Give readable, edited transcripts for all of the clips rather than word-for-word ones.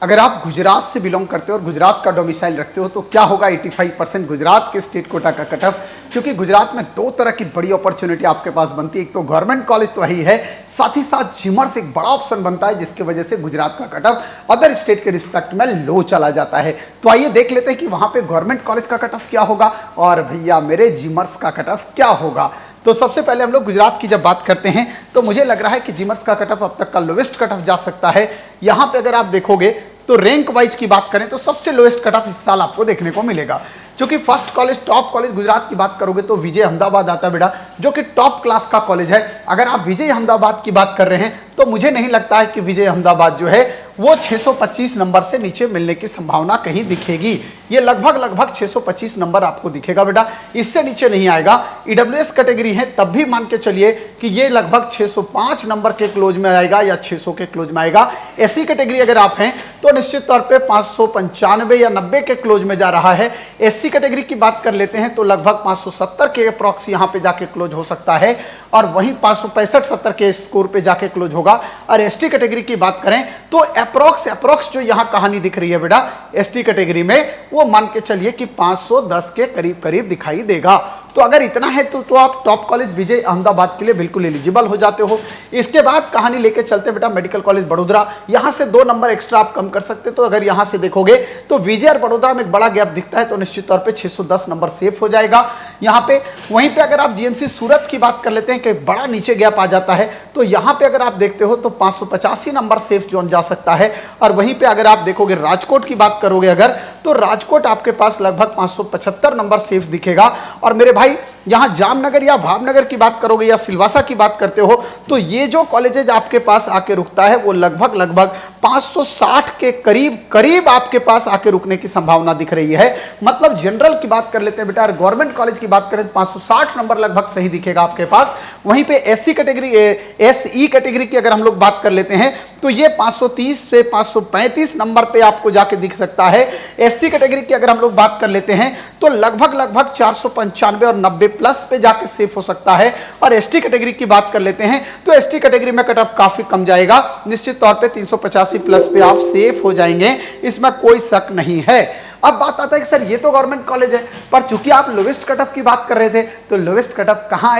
अगर आप गुजरात से बिलोंग करते हो और गुजरात का डोमिसाइल रखते हो तो क्या होगा 85% गुजरात के स्टेट कोटा का कट ऑफ। क्योंकि गुजरात में दो तरह की बड़ी अपॉर्चुनिटी आपके पास बनती है। एक तो गवर्नमेंट कॉलेज तो वही है, साथ ही साथ जिमर्स एक बड़ा ऑप्शन बनता है, जिसकी वजह से गुजरात का कट ऑफ अदर स्टेट के रिस्पेक्ट में लो चला जाता है। तो आइए देख लेते हैं कि वहां पे गवर्नमेंट कॉलेज का कट ऑफ क्या होगा और भैया मेरे जिमर्स का कट ऑफ क्या होगा। तो सबसे पहले हम लोग गुजरात की जब बात करते हैं तो मुझे लग रहा है कि जिमर्स का कट ऑफ अब तक का लोवेस्ट कट ऑफ जा सकता है। यहां पे अगर आप देखोगे तो रैंक वाइज की बात करें तो सबसे लोएस्ट कट ऑफ इस साल आपको देखने को मिलेगा। क्योंकि first college top college Gujarat की बात करोगे तो विजय अहमदाबाद आता है बेटा, जो कि टॉप क्लास का कॉलेज है। अगर आप विजय अहमदाबाद की बात कर रहे हैं तो मुझे नहीं लगता है कि विजय अहमदाबाद जो है वो 625 नंबर से नीचे मिलने की संभावना कहीं दिखेगी। ये लगभग 625 नंबर आपको दिखेगा बेटा, इससे नीचे नहीं आएगा। ईडब्ल्यूएस कैटेगरी है तब भी मान के चलिए कि ये लगभग 605 नंबर के क्लोज में आएगा या 600 के क्लोज में आएगा। एससी कैटेगरी अगर आप हैं तो निश्चित तौर पे 595 या 90 के क्लोज में जा रहा है। एससी कैटेगरी की बात कर लेते हैं तो लगभग 570 के अप्रॉक्स यहां पे जाके क्लोज हो सकता है और वहीं 565-70 के स्कोर पे जाके क्लोज होगा। और एसटी कैटेगरी की बात करें तो अप्रॉक्स जो यहां कहानी दिख रही है बेटा एसटी कैटेगरी में, वो मान के चलिए कि 510 के करीब दिखाई देगा। तो अगर इतना है तो आप टॉप कॉलेज विजय अहमदाबाद के लिए बिल्कुल एलिजिबल हो जाते हो। इसके बाद कहानी लेके चलते बेटा मेडिकल कॉलेज बड़ोदरा, यहां से 2 नंबर एक्स्ट्रा आप कम कर सकते। तो अगर यहां से देखोगे तो विजय और बड़ोदरा में एक बड़ा गैप दिखता है, तो निश्चित तौर पे 610 नंबर सेफ हो जाएगा यहां पे। वहीं पे अगर आप जीएमसी सूरत की बात कर लेते हैं कि बड़ा नीचे गैप आ जाता है, तो यहां पे अगर आप देखते हो तो 585 नंबर सेफ जोन जा सकता है। और वहीं पे अगर आप देखोगे राजकोट की बात करोगे अगर, तो राजकोट आपके पास लगभग 575 नंबर सेफ दिखेगा। और मेरे भाई यहां जामनगर या भावनगर की बात करोगे या सिलवासा की बात करते हो तो ये जो कॉलेजेज आपके पास आके रुकता है वो लगभग 560 के करीब आपके पास आके रुकने की संभावना दिख रही है। मतलब जनरल की बात कर लेते हैं बेटा, गवर्नमेंट कॉलेज की बात करें तो 560 नंबर लगभग सही दिखेगा आपके पास। वहीं पे एससी कैटेगरी एसई कैटेगरी की अगर हम लोग बात कर लेते हैं तो ये 530 से 535 नंबर पे आपको जाके दिख सकता है। एससी कैटेगरी की अगर हम लोग बात कर लेते हैं तो लगभग 495 और 90 प्लस पे जाके सेफ हो सकता है। और एसटी कैटेगरी की बात कर लेते हैं तो एसटी कैटेगरी में कट ऑफ काफी कम जाएगा, निश्चित तौर पे 385 प्लस पे आप सेफ हो जाएंगे, इसमें कोई शक नहीं है। अब बात आता है कि सर ये तो गवर्नमेंट कॉलेज है, पर चूंकि आप लोवेस्ट कट ऑफ की बात कर रहे थे तो लोवेस्ट कट ऑफ कहां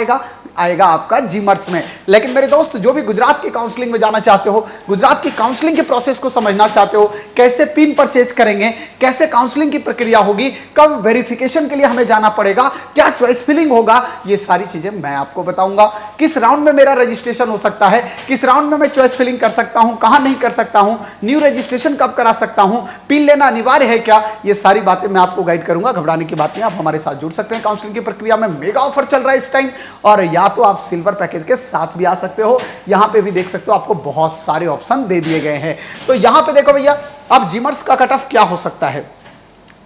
आएगा आपका जिमर्स में। लेकिन मेरे दोस्त जो भी गुजरात की काउंसलिंग में जाना चाहते हो, गुजरात की काउंसलिंग के प्रोसेस को समझना चाहते हो, कैसे पिन परचेज करेंगे, कैसे काउंसलिंग की प्रक्रिया होगी, कब वेरिफिकेशन के लिए हमें जाना पड़ेगा, क्या चॉइस फिलिंग होगा, ये सारी चीजें मैं आपको बताऊंगा। किस राउंड में मेरा रजिस्ट्रेशन हो सकता है, किस राउंड में मैं चॉइस फिलिंग कर सकता हूं, कहां नहीं कर सकता हूं, न्यू रजिस्ट्रेशन कब करा सकता हूं, पिन लेना अनिवार्य है क्या, ये सारी बातें मैं आपको गाइड करूंगा। घबराने की बात नहीं, आप हमारे साथ जुड़ सकते हैं। काउंसलिंग की प्रक्रिया में मेगा ऑफर चल रहा है इस टाइम, और या तो आप सिल्वर पैकेज के साथ भी आ सकते हो। यहां पे भी देख सकते हो आपको बहुत सारे ऑप्शन दे दिए गए हैं। तो यहां पे देखो भैया, अब जिमर्स का कट ऑफ क्या हो सकता है।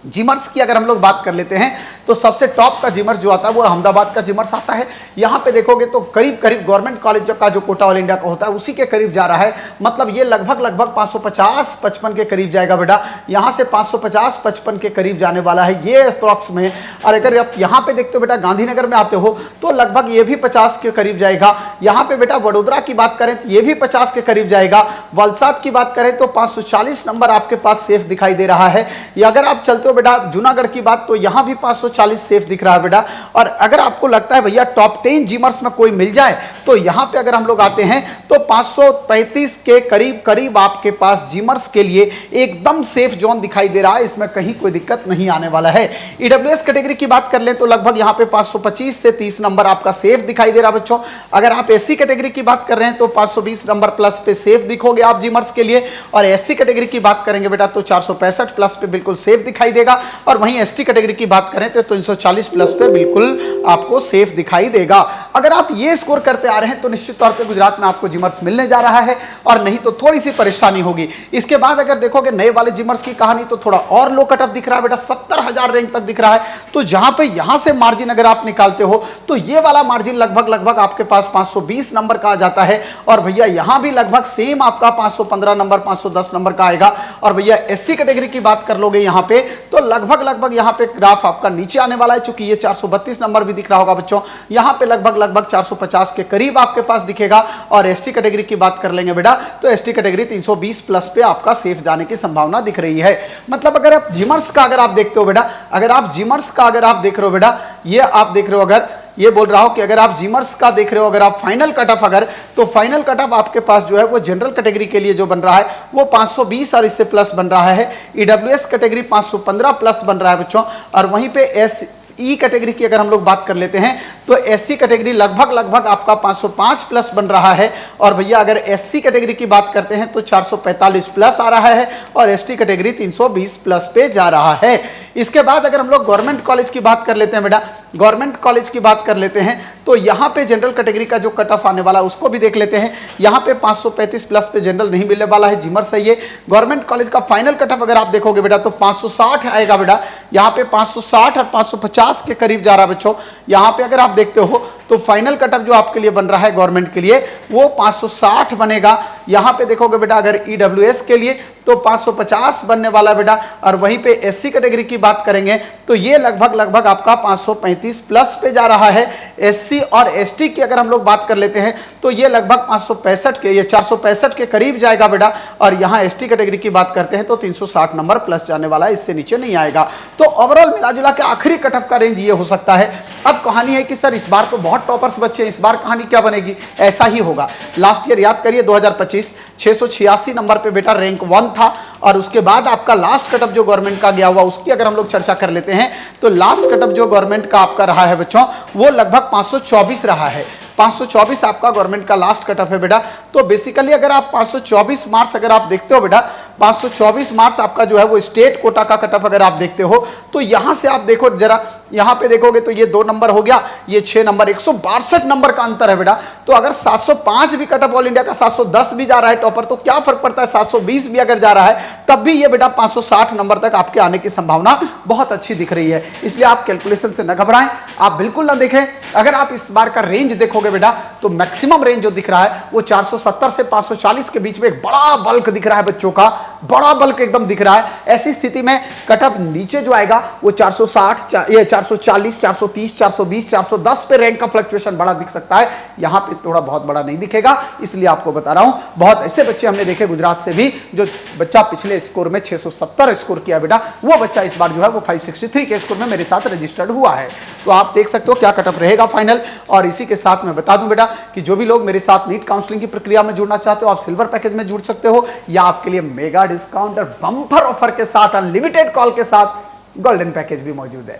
जिमर्स की अगर हम लोग बात कर लेते हैं तो सबसे टॉप का जिमर्स जो आता है वो अहमदाबाद का जिमर्स आता है। यहां पे देखोगे तो करीब गवर्नमेंट कॉलेज का जो कोटा ऑल इंडिया का होता है उसी के करीब जा रहा है। मतलब ये लगभग 550-55 के करीब जाएगा बेटा, यहां से 550-55 के करीब जाने वाला है ये अप्रॉक्स में। और अगर आप यहां पे देखते हो बेटा गांधीनगर में आते हो तो लगभग ये भी 50 के करीब जाएगा। यहां पे बेटा वडोदरा की बात करें तो ये भी 50 के करीब जाएगा। वलसाड की बात करें तो 540 नंबर आपके पास सेफ दिखाई दे रहा है। या अगर आप चलते हो बेटा जूनागढ़ की बात तो यहां भी 540 सेफ दिख रहा है बेटा। और अगर आपको लगता है भैया टॉप 10 जिमर्स में कोई मिल जाए तो यहां पे अगर हम लोग आते हैं तो 533 के करीब आपके पास जिमर्स के लिए एकदम सेफ जोन दिखाई दे रहा है, इसमें कहीं कोई दिक्कत नहीं आने वाला है। ईडब्ल्यूएस कैटेगरी की बात कर लें तो लगभग यहां पे 525 से 30 नंबर आपका सेफ दिखाई दे रहा है बच्चों। अगर आप एससी कैटेगरी की बात कर रहे हैं तो 520 नंबर प्लस पे सेफ दिखोगे आप जिमर्स के लिए। और एससी कैटेगरी की बात करेंगे बेटा तो 465 प्लस पे बिल्कुल सेफ दिखाई देगा। और वहीं एसटी कैटेगरी की बात करें तो 340 प्लस पे बिल्कुल आपको सेफ दिखाई देगा। अगर आप ये स्कोर करते आ रहे हैं तो निश्चित तौर पे गुजरात में आपको जिमर्स मिलने जा रहा है, और नहीं तो थोड़ी सी परेशानी होगी। इसके बाद अगर देखोगे नए वाले जिमर्स की कहानी तो थोड़ा और लो कट ऑफ दिख रहा है बेटा, 70,000 रैंक तक दिख रहा है। तो जहां पे यहां से मार्जिन अगर आप निकालते हो तो ये वाला मार्जिन लगभग आपके पास 520 नंबर का आ जाता है। और भैया यहां भी लगभग सेम आपका 515 नंबर 510 नंबर का आएगा। और भैया एससी कैटेगरी की बात कर लोगे यहां पे तो लगभग लगभग यहाँ पे ग्राफ आपका नीचे आने वाला है, चूंकि ये 432 नंबर भी दिख रहा होगा बच्चों, यहाँ पे लगभग लगभग 450 के करीब आपके पास दिखेगा। और एसटी कैटेगरी की बात कर लेंगे बेटा, तो एसटी कैटेगरी 320 प्लस पे आपका सेफ जाने की संभावना दिख रही है। मतलब अगर आप जिमर्स का अगर आप देखते हो बेटा, अगर आप जिमर्स का अगर आप देख रहे हो बेटा, ये आप देख रहे हो, अगर ये बोल रहा हूं कि अगर आप जिमर्स का देख रहे हो, अगर आप फाइनल कट ऑफ, अगर तो फाइनल कट ऑफ आपके पास जो है वो जनरल कैटेगरी के लिए जो बन रहा है वो 520 और इससे प्लस बन रहा है। ईडब्ल्यूएस कैटेगरी 515 प्लस बन रहा है बच्चों। और वहीं पे एस ई कैटेगरी की अगर हम लोग बात कर लेते हैं तो एससी कैटेगरी लगभग लगभग आपका 505 प्लस बन रहा है। और भैया अगर एससी कैटेगरी की बात करते हैं तो 445 प्लस आ रहा है और एसटी कैटेगरी 320 प्लस पे जा रहा है। इसके बाद अगर हम लोग गवर्नमेंट कॉलेज की बात कर लेते हैं बेटा, गवर्नमेंट कॉलेज की बात कर लेते हैं तो यहाँ पे जनरल कैटेगरी का जो कट ऑफ आने वाला है उसको भी देख लेते हैं। यहाँ पे 535 प्लस पे जनरल नहीं मिलने वाला है, जिमर सही है। गवर्नमेंट कॉलेज का फाइनल कट ऑफ अगर आप देखोगे बेटा तो 560 आएगा बेटा, यहाँ पे 560 और 550 के करीब जा रहा है बच्चों। यहाँ पे अगर आप देखते हो तो फाइनल कट ऑफ जो आपके लिए बन रहा है गवर्नमेंट के लिए वो 560 बनेगा। यहाँ पे देखोगे बेटा अगर ईडब्ल्यूएस के लिए तो 550 बनने वाला है बेटा। और वहीं पे एससी कैटेगरी की बात करेंगे तो ये लगभग लगभग आपका 535 प्लस पे जा रहा है। एससी और एसटी की अगर हम लोग बात कर लेते हैं तो ये लगभग 565 के, ये 465 के करीब जाएगा बेटा। और यहाँ एसटी कैटेगरी की बात करते हैं तो 360 नंबर प्लस जाने वाला है, इससे नीचे नहीं आएगा। तो ओवरऑल मिला जुला के आखिरी कट ऑफ का रेंज ये हो सकता है। अब कहानी है कि सर इस बार तो बहुत टॉपर्स बच्चे हैं, इस बार कहानी क्या बनेगी? ऐसा ही होगा। लास्ट ईयर याद करिए 2025 686 नंबर पे बेटा रैंक 1 था। और उसके बाद आपका लास्ट कट ऑफ जो गवर्नमेंट का गया हुआ उसकी अगर हम लोग चर्चा कर लेते हैं तो लास्ट कट ऑफ जो गवर्नमेंट का आपका रहा है बच्चों वो लगभग 524 रहा है। 524 आपका गवर्नमेंट का लास्ट कट ऑफ है बेटा। तो बेसिकली अगर आप 524 मार्क्स अगर आप देखते हो बेटा, 524 मार्क्स आपका जो है वो स्टेट कोटा का कट ऑफ अगर आप देखते हो तो यहां से आप देखो जरा, यहां पे देखोगे तो ये 2 नंबर हो गया, ये 6 नंबर, 162 नंबर का अंतर है बेटा। तो अगर 705 भी कट ऑफ ऑल इंडिया का 710 भी जा रहा है टॉपर तो क्या फर्क पड़ता है, 720 भी अगर जा रहा है तब भी ये बेटा 560 नंबर तक आपके आने की संभावना बहुत अच्छी दिख रही है। इसलिए आप कैलकुलेशन से न घबराएं, आप बिल्कुल ना देखें। अगर आप इस बार का रेंज देखोगे बेटा तो मैक्सिमम रेंज जो दिख रहा है वो 470 से 540 के बीच में एक बड़ा बल्क दिख रहा है बच्चों का, बड़ा बल्क एकदम दिख रहा है। ऐसी स्थिति में कट ऑफ नीचे जो आएगा वो 460, ये 440, 430, 420, 410 पे रैंक का फ्लक्चुएशन बड़ा दिख सकता है। यहां पे थोड़ा बहुत बड़ा नहीं दिखेगा, इसलिए आपको बता रहा हूं। बहुत ऐसे बच्चे हमने देखे गुजरात से भी जो बच्चा पिछले स्कोर में 670 स्कोर किया बेटा, वो बच्चा इस बार जो है वो 563 के स्कोर में मेरे साथ रजिस्टर्ड हुआ है। तो आप देख सकते हो क्या कट ऑफ रहेगा फाइनल। और इसी के साथ मैं बता दूं बेटा कि जो भी लोग मेरे साथ नीट काउंसलिंग की प्रक्रिया में जुड़ना चाहते हो आप सिल्वर पैकेज में जुड़ सकते हो, या आपके लिए मेगा डिस्काउंट और बम्पर ऑफर के साथ अनलिमिटेड कॉल के साथ गोल्डन पैकेज भी मौजूद है।